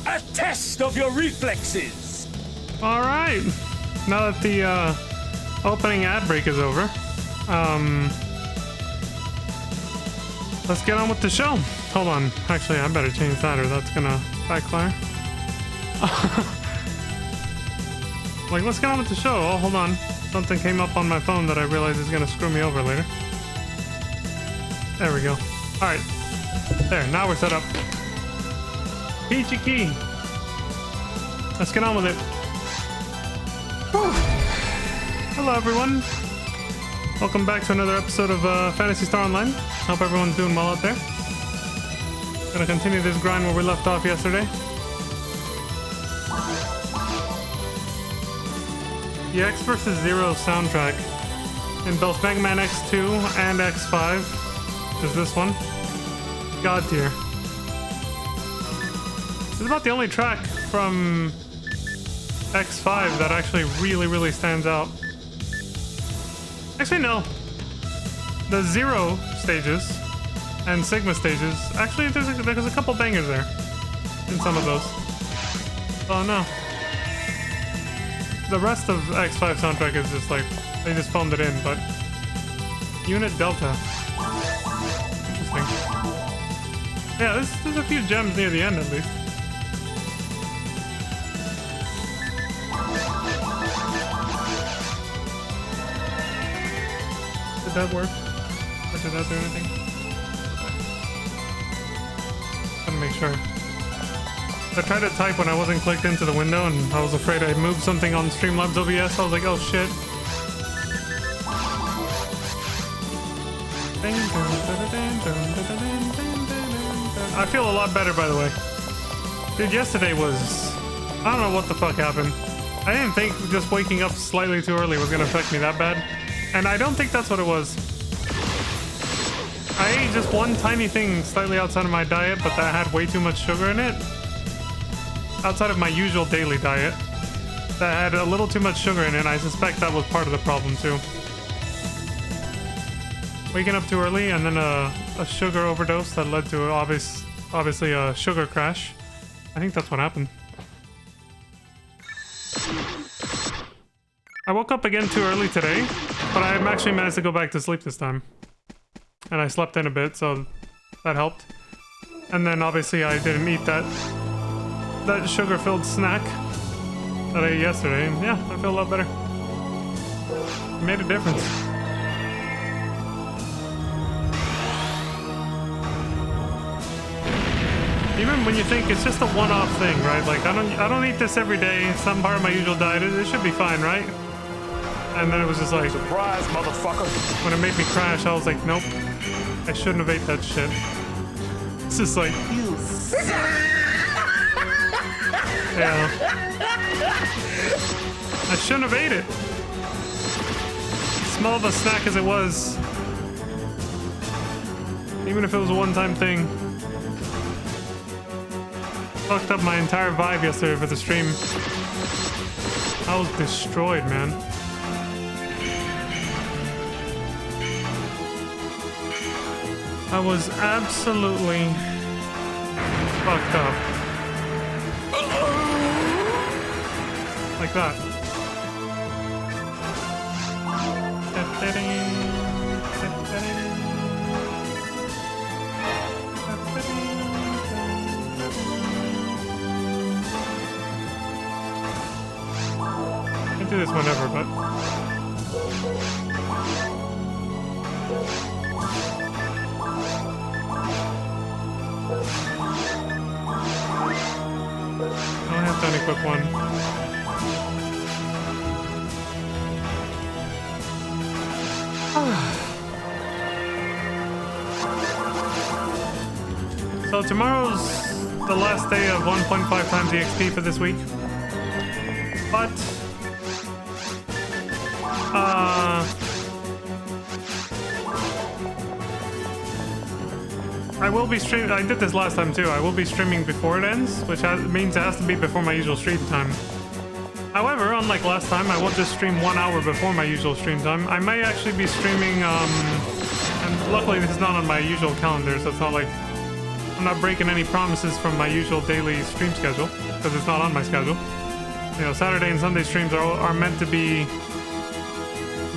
A test of your reflexes. All right. Now that the opening ad break is over, let's get on with the show. Hold on. Actually, I better change that or that's gonna backfire. Like, let's get on with the show. Oh, hold on. Something came up on my phone that I realize is gonna screw me over later. There we go. All right. There, now we're set up. Peachy key. Let's get on with it. Whew. Hello, everyone. Welcome back to another episode of Phantasy Star Online. Hope everyone's doing well out there. Gonna continue this grind where we left off yesterday. The X vs. Zero soundtrack in both Mega Man X2 and X5 is this one. God tier. It's about the only track from X5 that actually really stands out. Actually, no. The Zero stages and Sigma stages, actually there's a couple bangers there in some of those. Oh no. The rest of X5 soundtrack is just like, they just phoned it in, but Unit Delta. Interesting. Yeah, there's a few gems near the end at least. Did that work? Or did that do anything? Gotta make sure. I tried to type when I wasn't clicked into the window and I was afraid I moved something on Streamlabs OBS. I was like, oh shit. I feel a lot better, by the way. Dude, yesterday was... I don't know what the fuck happened. I didn't think just waking up slightly too early was gonna affect me that bad. And I don't think that's what it was. I ate just one tiny thing slightly outside of my diet, but that had way too much sugar in it. Outside of my usual daily diet. That had a little too much sugar in it, and I suspect that was part of the problem too. Waking up too early and then a sugar overdose that led to obviously a sugar crash. I think that's what happened. I woke up again too early today, but I actually managed to go back to sleep this time. And I slept in a bit, so that helped. And then obviously I didn't eat that sugar-filled snack that I ate yesterday. And yeah, I feel a lot better. It made a difference. Even when you think it's just a one-off thing, right? Like I don't eat this every day. It's not part of my usual diet. It should be fine, right? And then it was just like, Surprise, motherfucker. When it made me crash, I was like, nope, I shouldn't have ate that shit. It's just like, yeah, I shouldn't have ate it. Small of a snack as it was, even if it was a one-time thing. Fucked up my entire vibe yesterday for the stream. I was destroyed, man. I was absolutely fucked up. Like that. I can do this whenever, but... I only have to unequip one. So tomorrow's the last day of 1.5 times EXP for this week. But I will be streaming. I did this last time too. I will be streaming before it ends, which means it has to be before my usual stream time. However, unlike last time, I won't just stream 1 hour before my usual stream time. I may actually be streaming, and luckily this is not on my usual calendar, so it's not like I'm not breaking any promises from my usual daily stream schedule because it's not on my schedule. You know, Saturday and Sunday streams are meant to be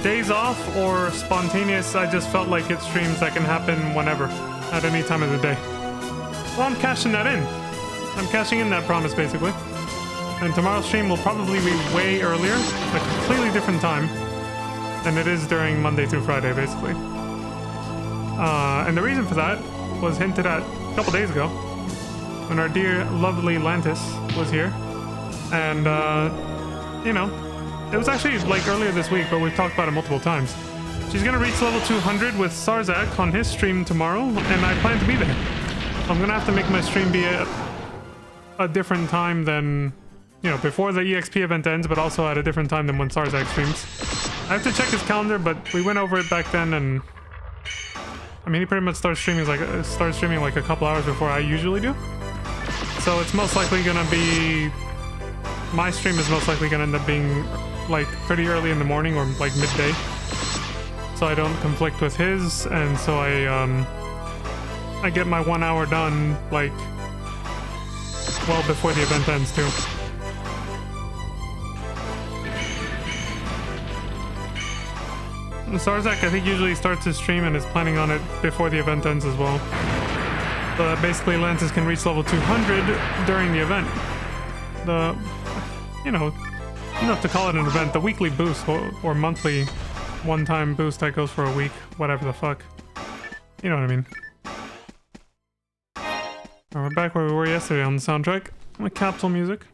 days off or spontaneous. I just felt like it's streams that can happen whenever, at any time of the day. Well, I'm cashing that in. I'm cashing in that promise, basically. And tomorrow's stream will probably be way earlier, a completely different time than it is during Monday through Friday, basically. And the reason for that was hinted at a couple days ago when our dear, lovely Lantis was here. And, you know, it was actually like earlier this week, but we've talked about it multiple times. She's gonna reach level 200 with Sarzak on his stream tomorrow, and I plan to be there. I'm gonna have to make my stream be a different time than, you know, before the EXP event ends, but also at a different time than when Sarzak streams. I have to check his calendar, but we went over it back then, and I mean, he pretty much starts streaming like a couple hours before I usually do. So it's most likely gonna be, my stream is most likely gonna end up being like pretty early in the morning or like midday, so I don't conflict with his, and so I get my 1 hour done like well before the event ends too. Sarzak, I think, usually starts his stream and is planning on it before the event ends as well. So that basically Lantis can reach level 200 during the event. The, you know, enough to call it an event, the weekly boost or monthly one-time boost that goes for a week, whatever the fuck. You know what I mean. We're back where we were yesterday on the soundtrack with capsule music.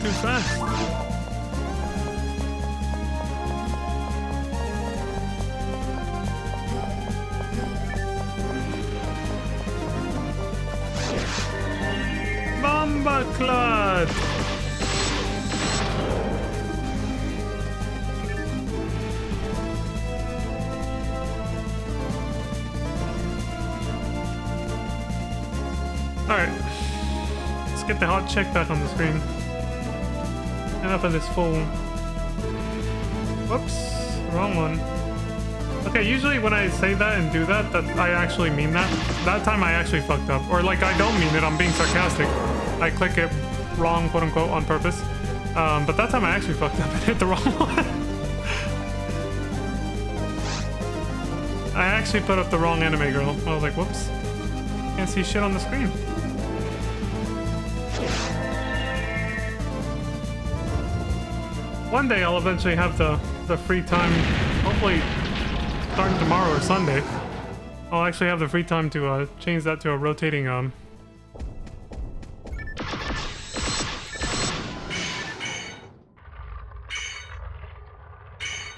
Too fast. Bomba clot. All right, let's get the hot check back on the screen. Enough of this fool. Whoops, wrong one. Okay, usually when I say that and do that, I actually mean that. That time I actually fucked up. Or like, I don't mean it, I'm being sarcastic. I click it wrong, quote unquote, on purpose. But that time I actually fucked up and hit the wrong one. I actually put up the wrong anime girl. I was like, whoops. Can't see shit on the screen. One day I'll eventually have the free time, hopefully starting tomorrow or Sunday. I'll actually have the free time to change that to a rotating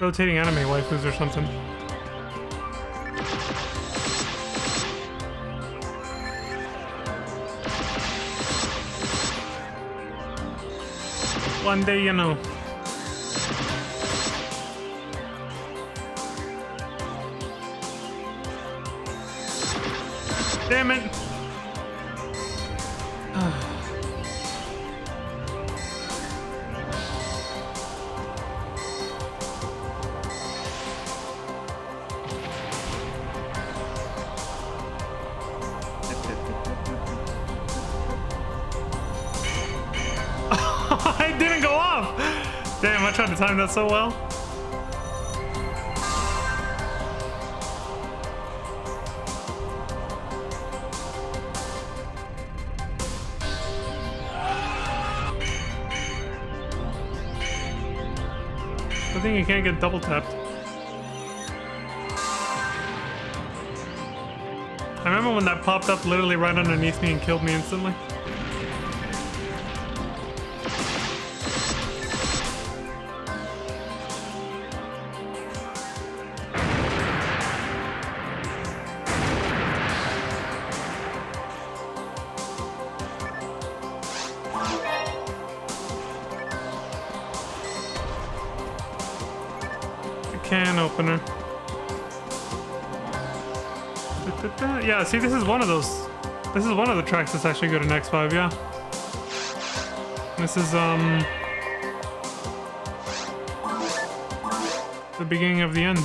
rotating anime waifus or something. One day, you know. Damn it! It didn't go off! Damn, I tried to time that so well. I think you can't get double tapped. I remember when that popped up literally right underneath me and killed me instantly. Can opener. Yeah, see, this is one of those. This is one of the tracks that's actually good in X5, yeah. This is, the beginning of the end.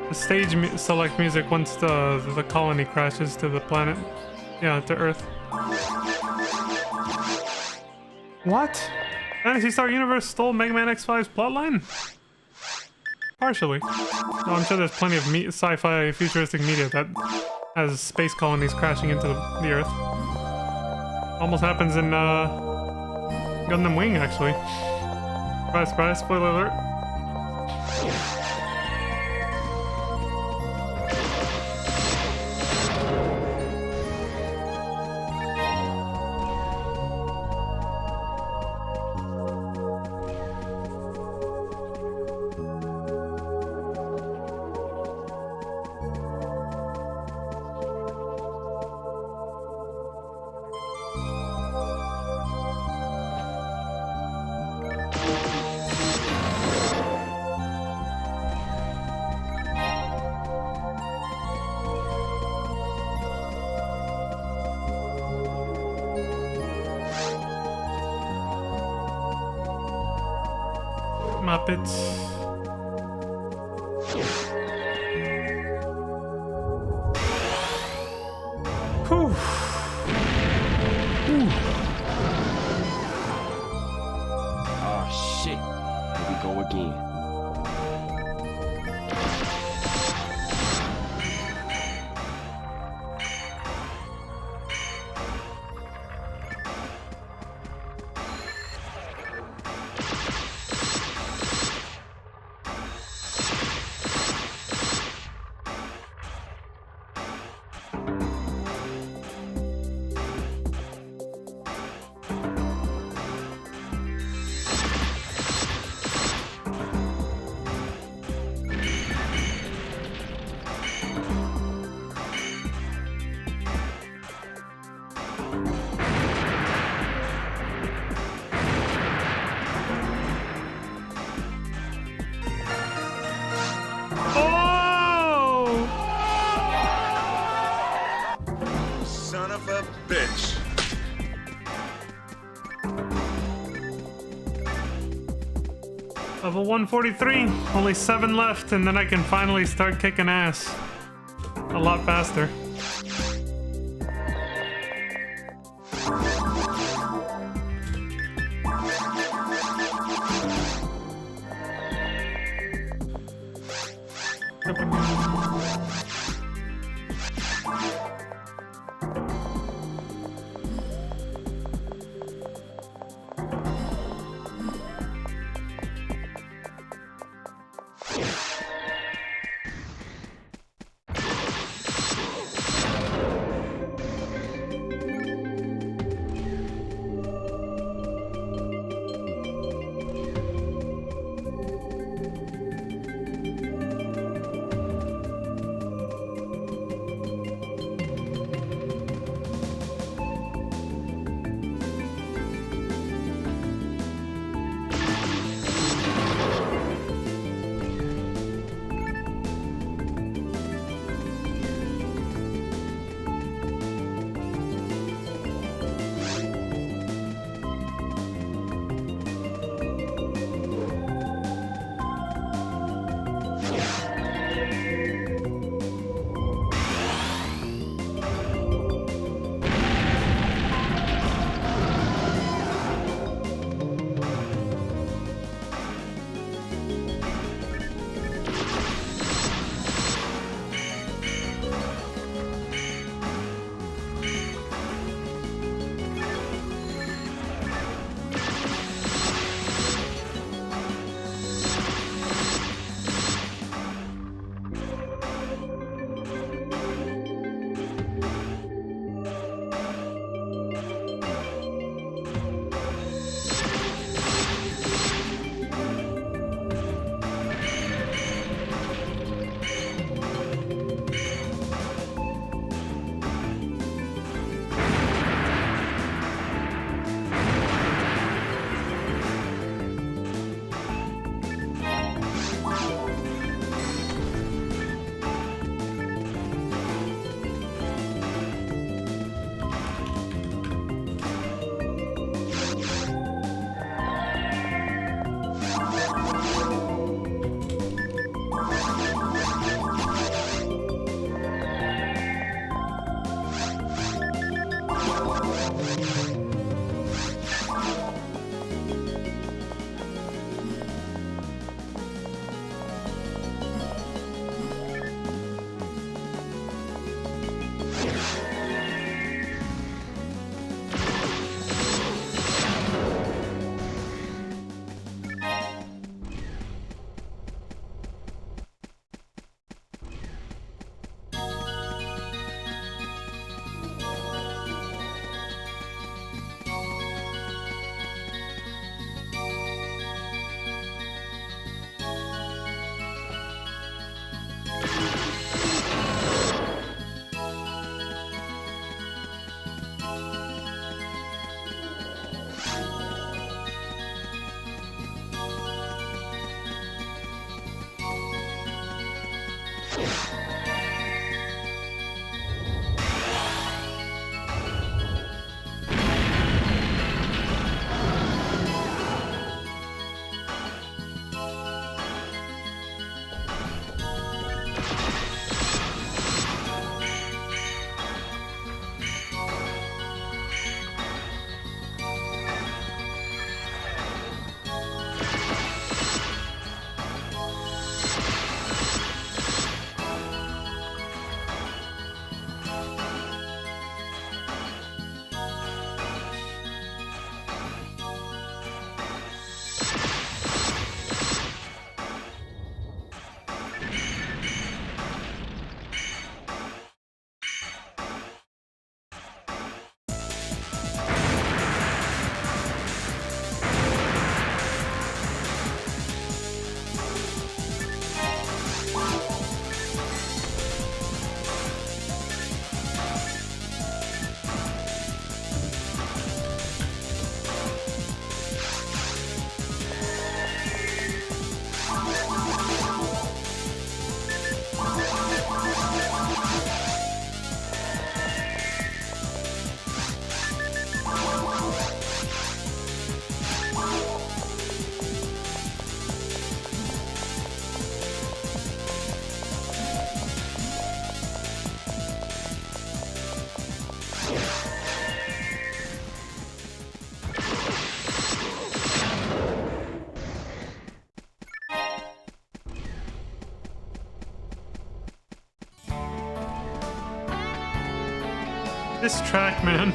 The stage select music once the colony crashes to the planet. Yeah, to Earth. What? Fantasy Star Universe stole Mega Man X5's plotline? Partially. No, I'm sure there's plenty of sci-fi futuristic media that has space colonies crashing into the Earth. Almost happens in Gundam Wing, actually. Surprise, surprise, spoiler alert. Muppets. Whew. Oh shit. Here we go again. Son of a bitch. Level 143. Only 7 left, and then I can finally start kicking ass. A lot faster. This track, man.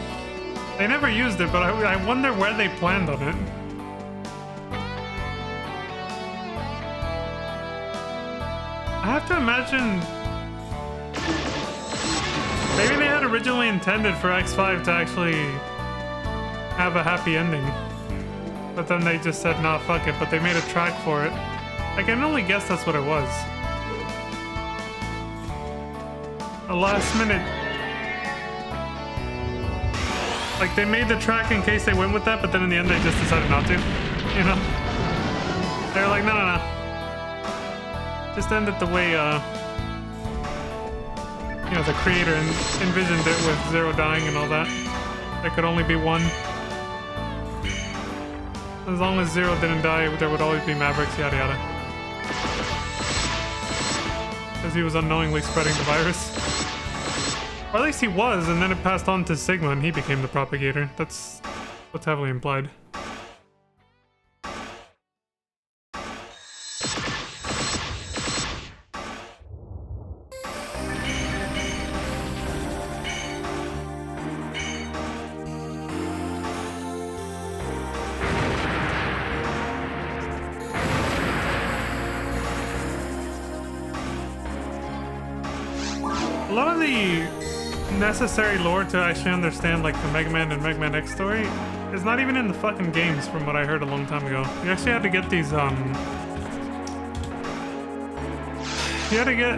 They never used it, but I wonder where they planned on it. I have to imagine... maybe they had originally intended for X5 to actually have a happy ending. But then they just said, nah, fuck it, but they made a track for it. I can only guess that's what it was. A last minute... like, they made the track in case they went with that, but then in the end they just decided not to. You know? They're like, no, no, no. Just end it the way, you know, the creator envisioned it with Zero dying and all that. There could only be one. As long as Zero didn't die, there would always be Mavericks, yada yada. Because he was unknowingly spreading the virus. Or at least he was, and then it passed on to Sigma and he became the propagator. That's what's heavily implied. A lot of the necessary lore to actually understand like the Mega Man and Mega Man X story is not even in the fucking games, from what I heard a long time ago. You actually had to get these you had to get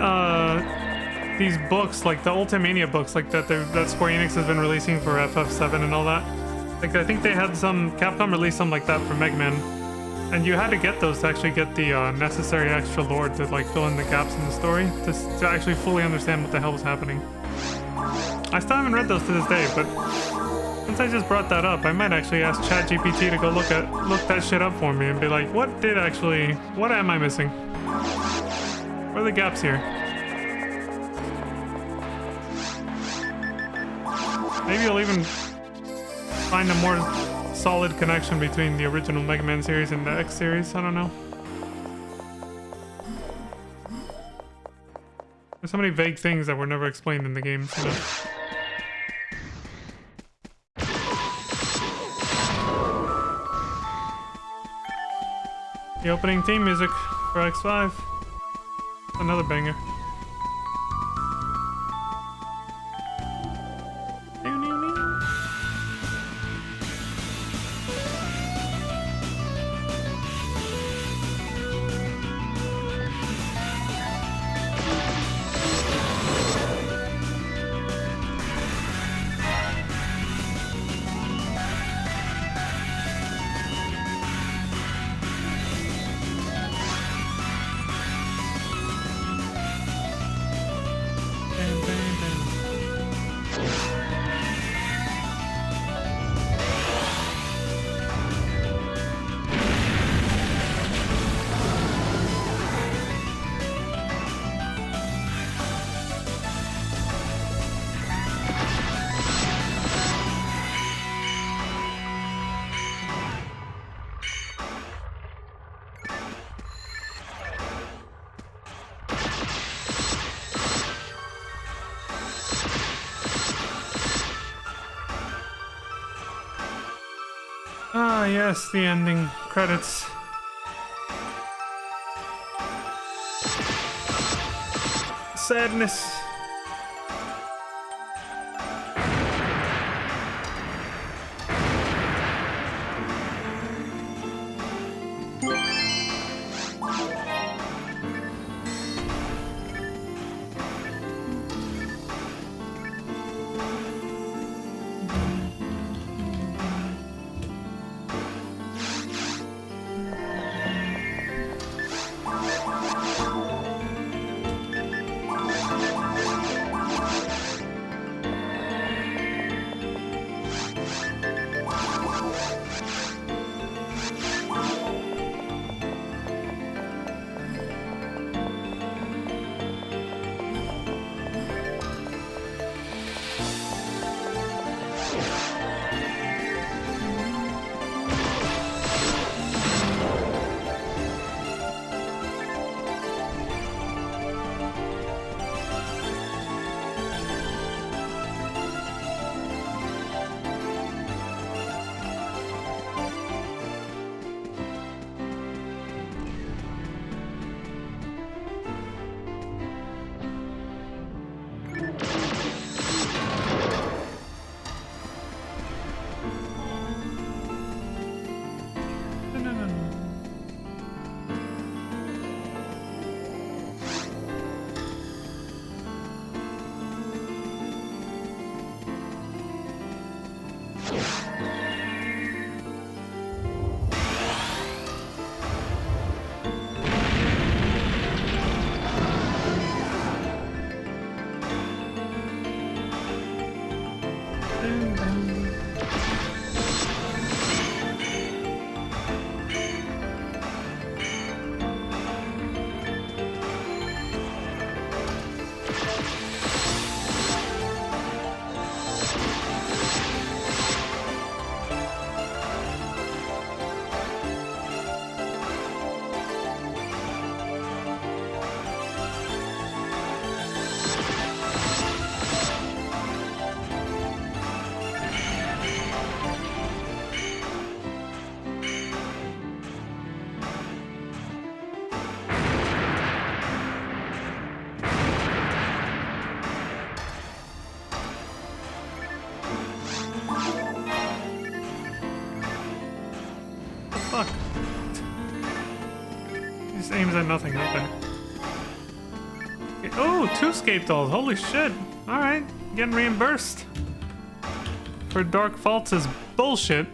these books, like the Ultimania books, like that Square Enix has been releasing for FF7 and all that. Like I think they had some, Capcom released some like that for Mega Man, and you had to get those to actually get the necessary extra lore to like fill in the gaps in the story to actually fully understand what the hell was happening. I still haven't read those to this day, but since I just brought that up, I might actually ask ChatGPT to go look that shit up for me and be like, what am I missing? Where are the gaps here? Maybe you'll even find a more solid connection between the original Mega Man series and the X series, I don't know. There's so many vague things that were never explained in the games, you know? The opening theme music for X5. Another banger. Ah, yes, the ending credits. Sadness. Fuck. Just aims at nothing, okay. Oh, 2 scape dolls. Holy shit. Alright, getting reimbursed. For Dark Faults is bullshit.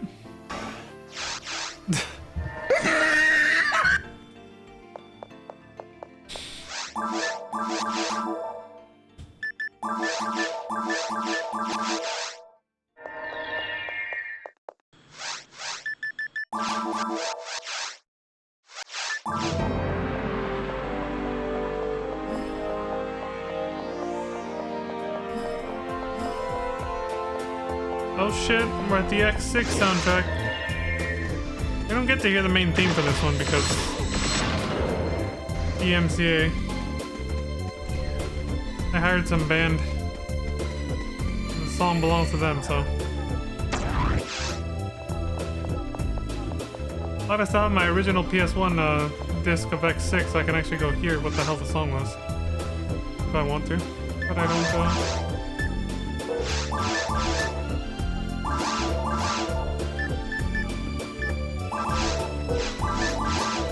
Oh shit, we're at the X6 soundtrack. We don't get to hear the main theme for this one because DMCA. I hired some band. The song belongs to them, so. Thought I still have my original PS1 disc of X6, I can actually go hear what the hell the song was. If I want to. But I don't,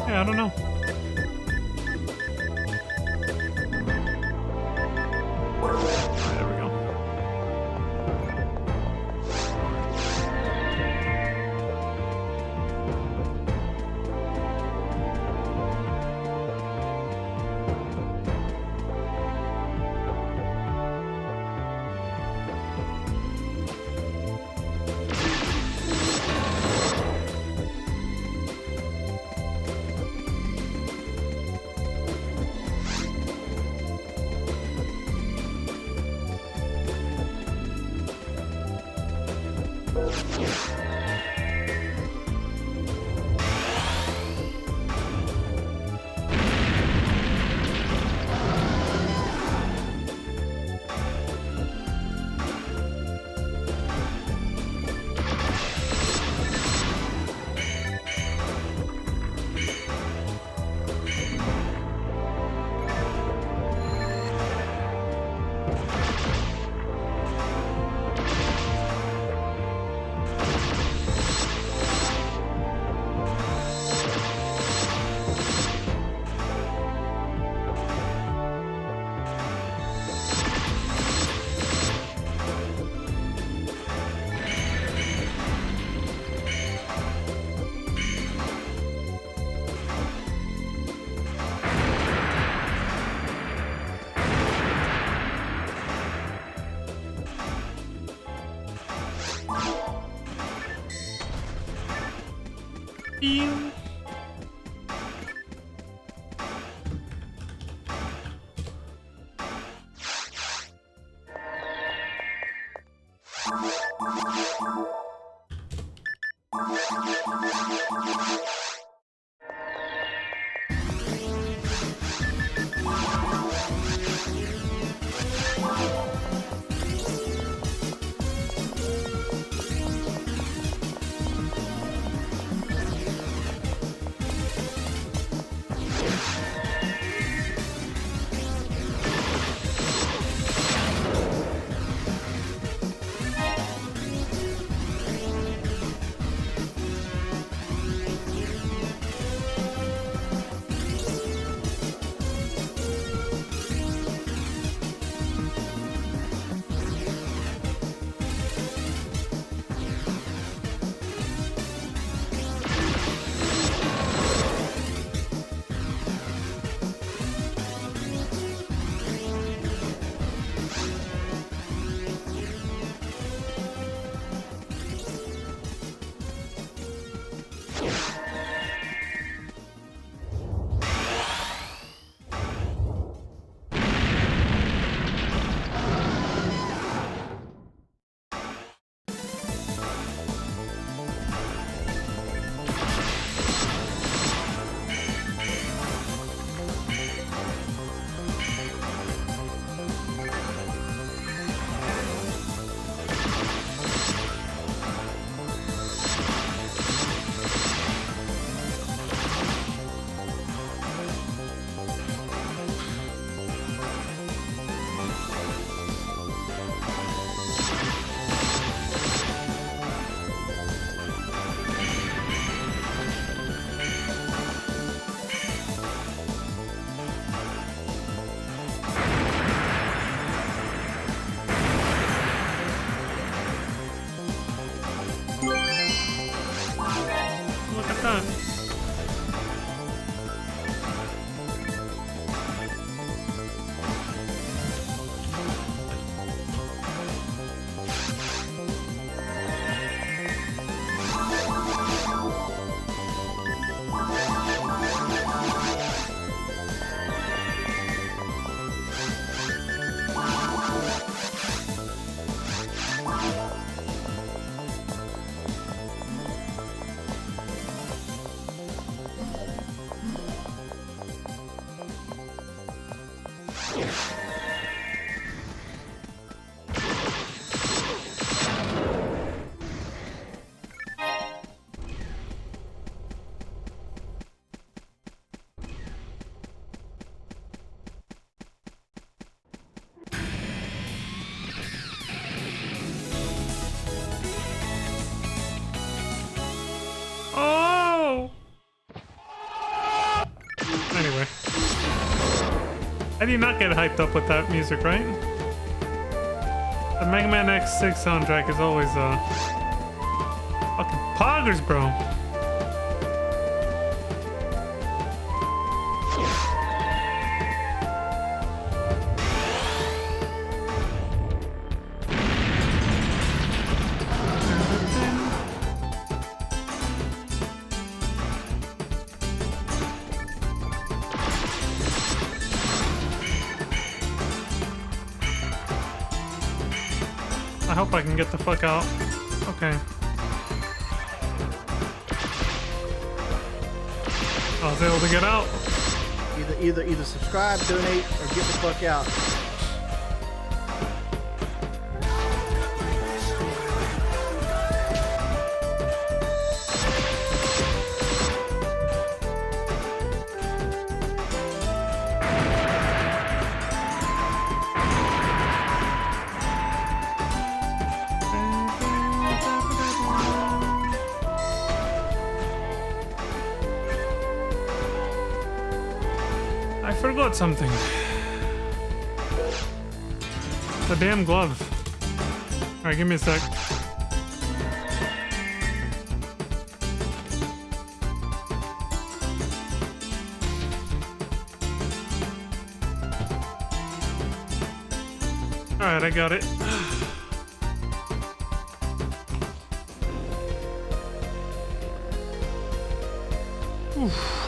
yeah, I don't know. There we go. Oh! Anyway. How do you not get hyped up with that music, right? The Mega Man X6 soundtrack is always, fucking poggers, bro. I hope I can get the fuck out. Okay. I was able to get out. Either subscribe, donate, or get the fuck out. I forgot something. The damn glove. Alright, give me a sec. Alright, I got it. Oof.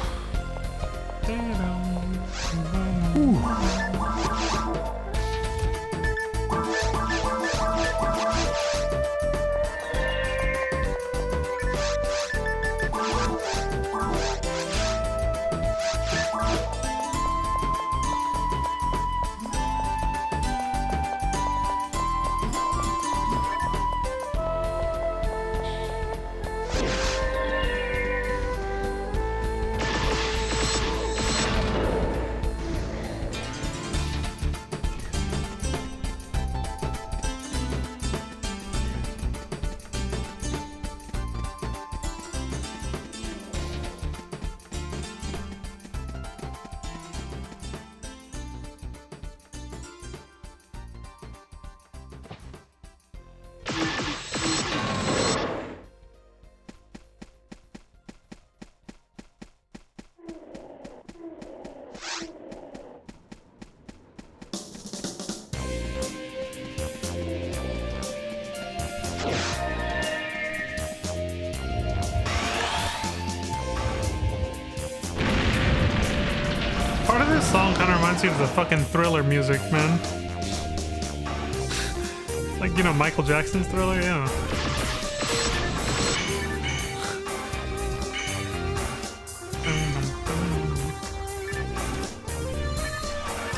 Part of this song kind of reminds me of the fucking Thriller music, man. Like, you know, Michael Jackson's Thriller? Yeah.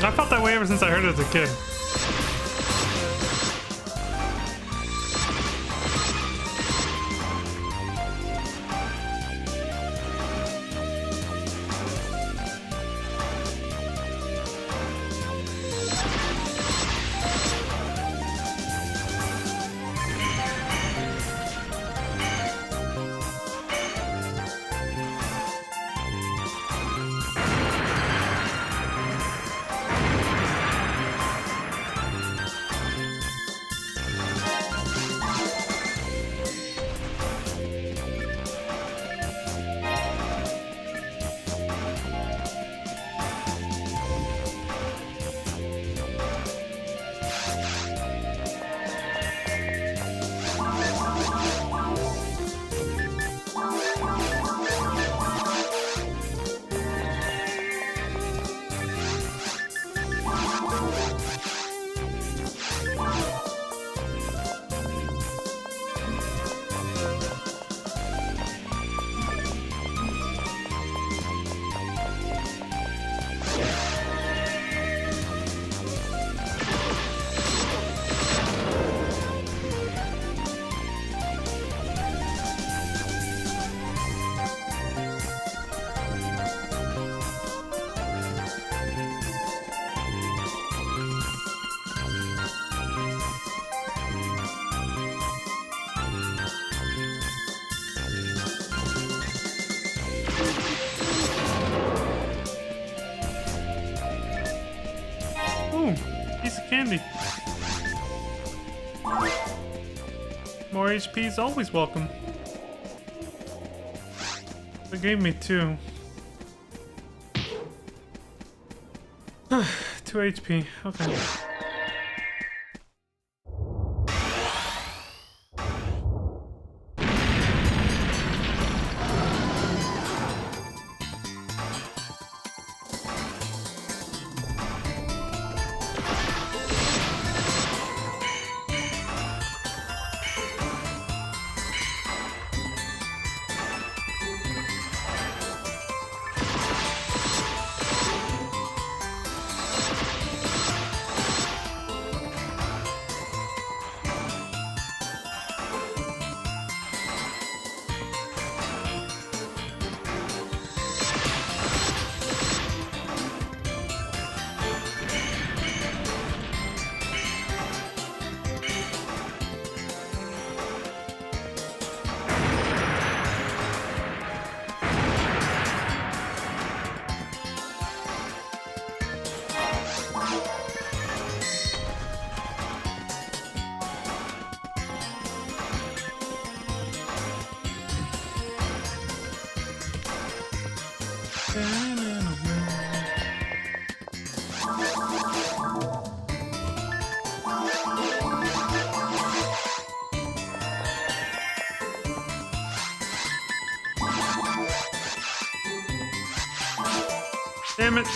I felt that way ever since I heard it as a kid. Ooh, piece of candy. More HP is always welcome. They gave me 2. 2 HP. Okay. Damn it.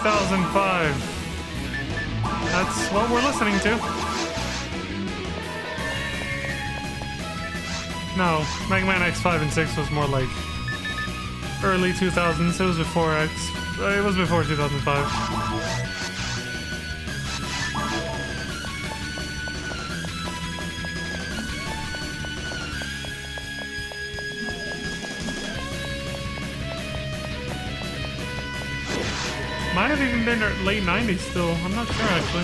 2005. That's what we're listening to. No, Mega Man X5 and 6 was more like early 2000s. It was before it was before 2005. Might have even been late 90s still. I'm not sure actually.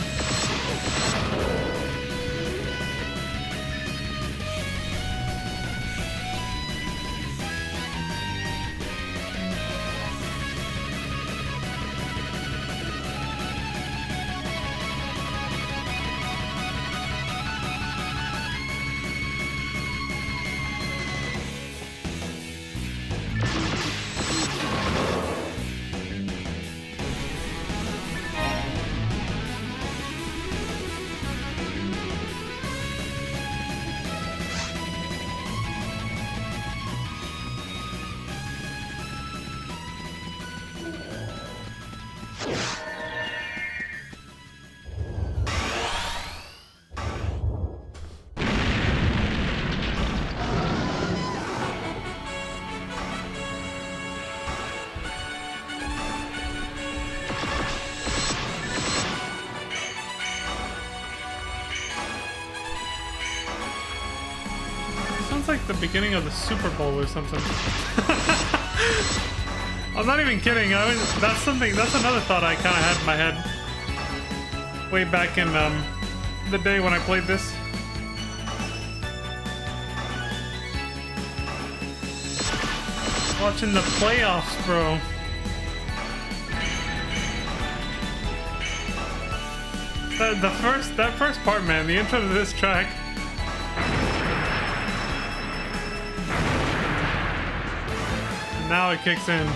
Sounds like the beginning of the Super Bowl or something. I'm not even kidding. That's another thought I kind of had in my head way back in the day when I played this. Watching the playoffs, bro. That first part, man, the intro to this track. Now it kicks in.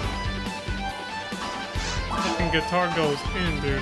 Fucking guitar goes in, dude.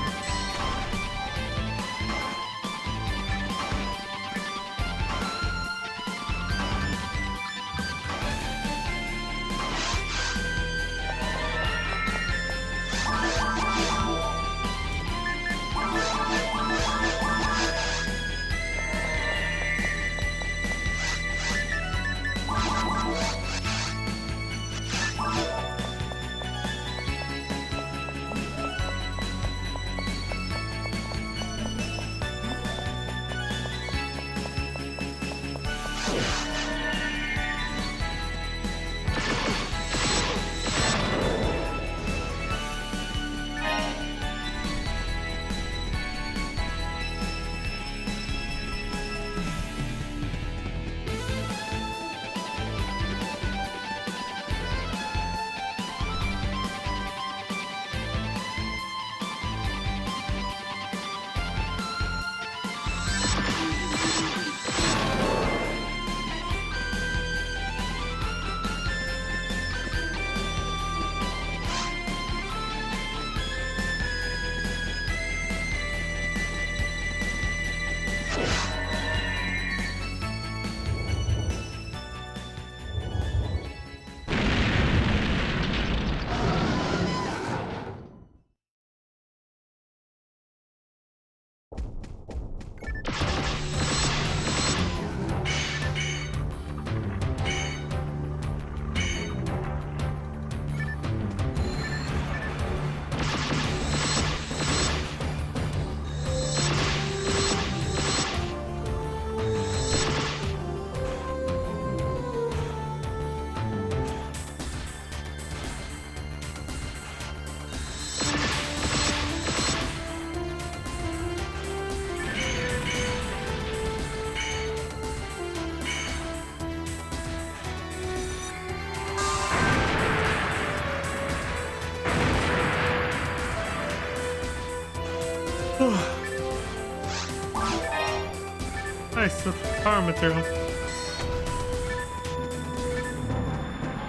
Nice, the power material.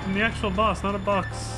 And the actual boss, not a box.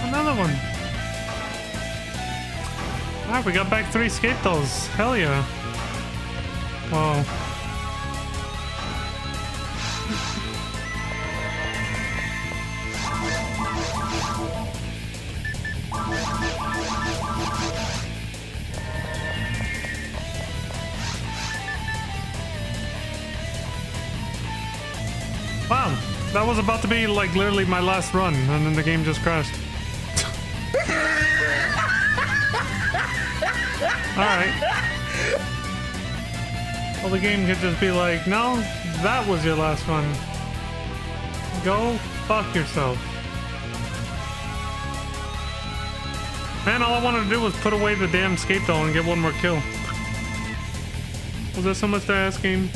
Another one. Alright, we got back 3 escape dolls. Hell yeah. Whoa. Wow, that was about to be like literally my last run, and then the game just crashed. Alright. Well, the game could just be like, no, that was your last run. Go fuck yourself. Man, all I wanted to do was put away the damn escape doll and get one more kill. Was that so much to ask, game?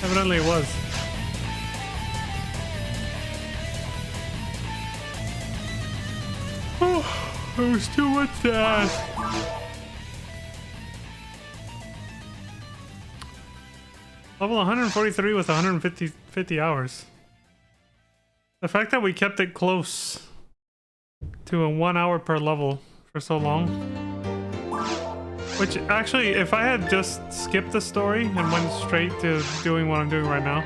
Evidently it was. Oh, it was too much to ask. Level 143 with 150 hours. The fact that we kept it close to a 1 hour per level for so long. Which actually, if I had just skipped the story and went straight to doing what I'm doing right now,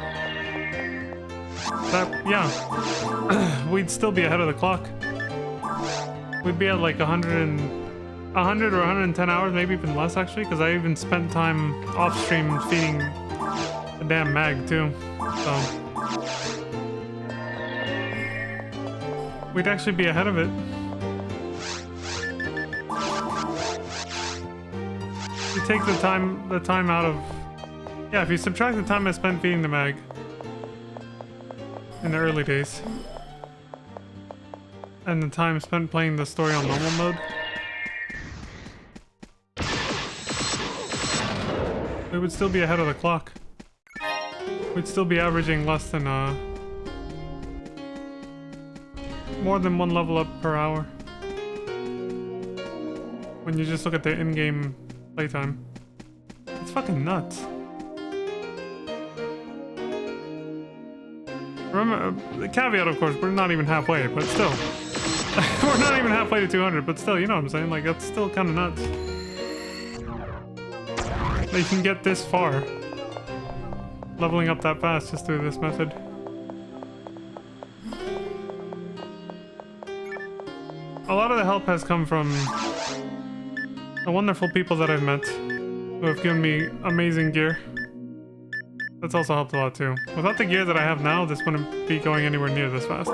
that, yeah, we'd still be ahead of the clock. We'd be at like 100 or 110 hours, maybe even less actually, because I even spent time off stream feeding the damn mag too. So we'd actually be ahead of it. You take the time out of, yeah, if you subtract the time I spent feeding the mag in the early days and the time spent playing the story on normal mode, we would still be ahead of the clock. We'd still be averaging less than more than 1 level up per hour when you just look at the in-game playtime. It's fucking nuts. Remember, the caveat, of course, we're not even halfway, but still. We're not even halfway to 200, but still, you know what I'm saying? Like, that's still kind of nuts. That you can get this far. Leveling up that fast just through this method. a lot of the help has come from the wonderful people that I've met who have given me amazing gear. That's also helped a lot too. Without the gear that I have now, this wouldn't be going anywhere near this fast.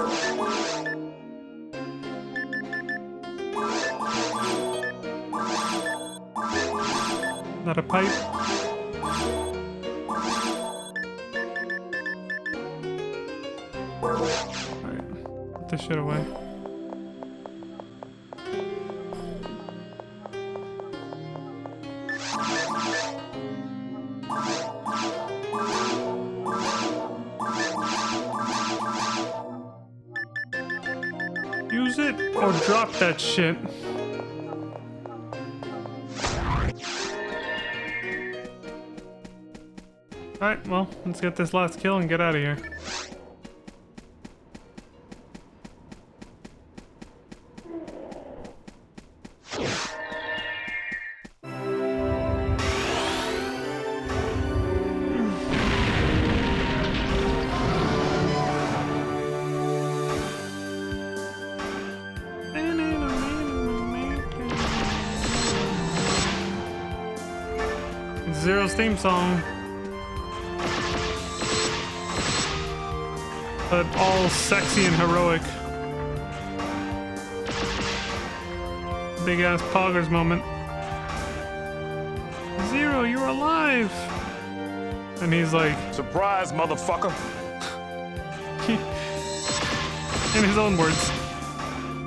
Not a pipe. Alright, put this shit away. Use it or drop that shit. Alright, well, let's get this last kill and get out of here. Zero's theme song. But all sexy and heroic. Big ass poggers moment. Zero, you're alive! And he's like, Surprise, motherfucker. in his own words,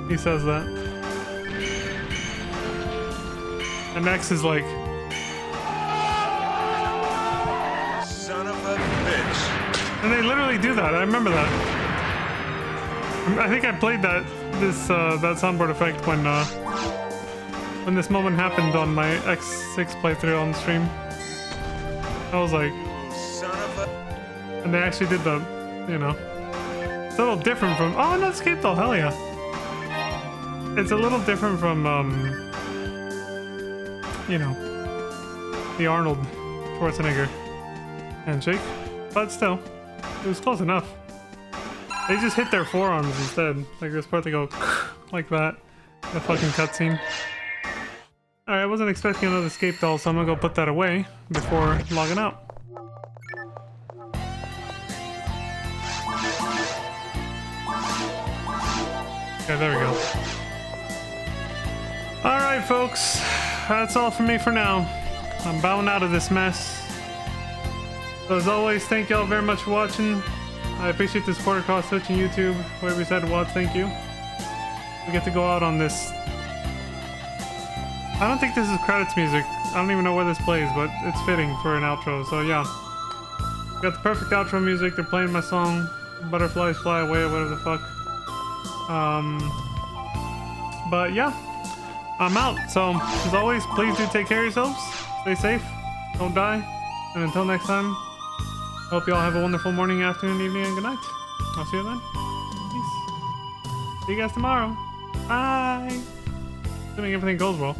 he says that. And X is like, Son of a bitch. and they literally do that. I remember that. I think I played that soundboard effect when this moment happened on my X6 playthrough on stream. I was like, Son of a... and they actually did the, you know, it's a little different from. Oh, no, escape though. Hell yeah. It's a little different from you know, the Arnold Schwarzenegger handshake, but still, it was close enough. They just hit their forearms instead. Like this part, they go like that. The fucking cutscene. Alright, I wasn't expecting another escape doll, so I'm gonna go put that away before logging out. Okay, there we go. Alright, folks. That's all from me for now. I'm bowing out of this mess. So as always, thank y'all very much for watching. I appreciate the support across Twitch and YouTube. Whoever said to watch, thank you. We get to go out on this. I don't think this is credits music. I don't even know where this plays, but it's fitting for an outro. So yeah. Got the perfect outro music. They're playing my song, Butterflies Fly Away, or whatever the fuck. But yeah. I'm out. So, as always, please do take care of yourselves. Stay safe. Don't die. And until next time, hope you all have a wonderful morning, afternoon, evening, and good night. I'll see you then. Peace. See you guys tomorrow. Bye. Assuming everything goes well.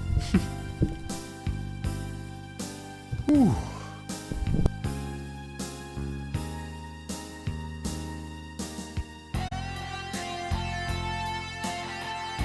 Whew.